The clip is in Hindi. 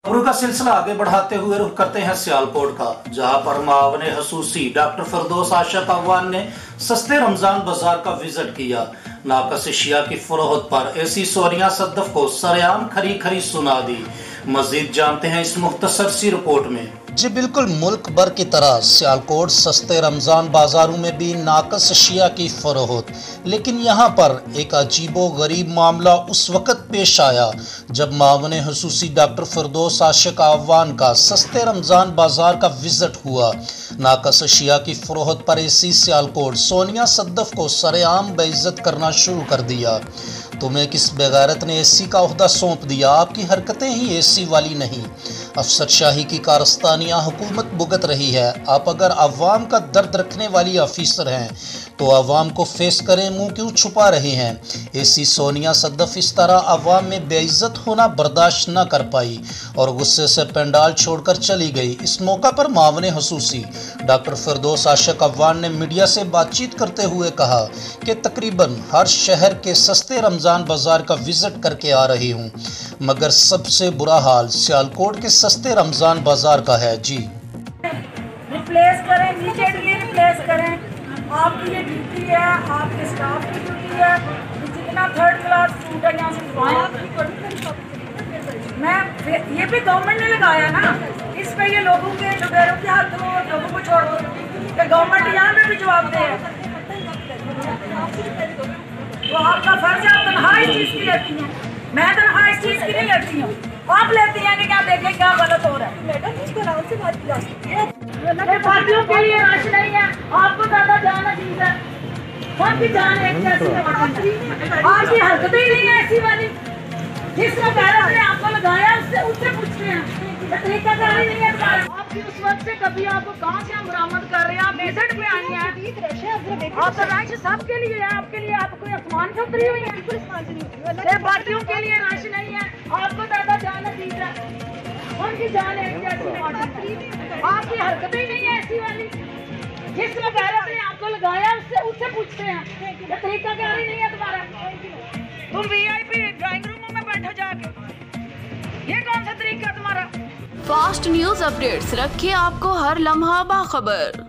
खबरों का सिलसिला आगे बढ़ाते हुए रुख करते हैं सियालकोट का, जहां पर मावने खसूसी डॉक्टर फिरदौस आशिक अफवान ने सस्ते रमजान बाजार का विजिट किया। नाकस अशिया की फरोख्त पर एसी सोनिया सद्दफ को सरेआम खरी सुना दी। मजीद जानते हैं इस मुख्तसर सी रिपोर्ट में। जी बिल्कुल, मुल्क भर की तरह सियालकोट सस्ते रमज़ान बाज़ारों में भी नाकस अशिया की फरोख्त, लेकिन यहाँ पर एक अजीबो गरीब मामला उस वक़्त पेश आया जब मावने खसूसी डॉक्टर फिरदौस आशिक अफवान का सस्ते रमज़ान बाज़ार का विज़िट हुआ। नाकस अशिया की फरोख्त पर एसी सियालकोट सोनिया सद्दफ को सरेआम बेइज्जत करना शुरू कर दिया। तुम्हें किस बेगैरत ने एसी का ओहदा सौंप दिया? आपकी हरकतें ही एसी वाली नहीं, अफसरशाही की कारस्तानियाँ हुकूमत भुगत रही है। आप अगर अवाम का दर्द रखने वाली ऑफिसर हैं तो अवाम को फेस करें, मुंह क्यों छुपा रहे हैं? एसी सोनिया सद्दफ इस तरह अवाम में बेइज्जत होना बर्दाश्त न कर पाई और गुस्से से पंडाल छोड़कर चली गई। इस मौका पर मावने खसूसी डॉक्टर फिरदौस आशिक अफवान ने मीडिया से बातचीत करते हुए कहा कि तकरीबन हर शहर के सस्ते रमज़ान बाजार का विजिट करके आ रही हूँ, मगर सबसे बुरा हाल सियालकोट के सस्ते रमज़ान बाजार का है। जी रिप्लेस करें, नीचे रिप्लेस करें। आपकी ये ड्यूटी है, आपके स्टाफ की ड्यूटी है। जितना थर्ड क्लास फूड है यहाँ से मैं ये भी गवर्नमेंट ने लगाया ना, इस पे ये लोगों के शुगरों के हाथ दो, लोगों को छोड़ दो कि गवर्नमेंट यहाँ पे भी जवाब दे। तो आपका फर्ज है, आप तनख्वाह इस चीज़ की लेती हैं, मैं तनख्वाह इस चीज़ की नहीं लेती हूँ। आप लेती हैं कि क्या देखें क्या गलत हो रहा है। मैडम इसको आराम से बात की पार्टियों के लिए राश नहीं है, आपको ज़्यादा जान अजीज है। सबकी जान एक जैसी है, आपकी हरकतें ही नहीं है ऐसी वाली। जिसने गैरत ने आपको लगाया उससे पूछते हैं, तरीकाकारी नहीं है। आपकी उस वक्त से कभी आपको कहाँ से हम बरामद कर रहे हैं? आप बेसट पे आई हैं, आप तो राश सबके लिए है, आपके लिए आप कोई आसमान से उतरी हुई है। पार्टियों के लिए राश नहीं है, आपको ज़्यादा जान अजीज है, उनकी जान एक जैसी है। आपकी हरकतें ही नहीं है ऐसी वाली। जिसने गैरत ने आपको लगाया उससे पूछते हैं, ये तरीकाकारी नहीं है तुम्हारा। तुम वीआईपी ड्राइंग रूम में बैठो जाके, ये कौन सा तरीका तुम्हारा? फास्ट न्यूज अपडेट्स रखे आपको हर लम्हा बाखबर।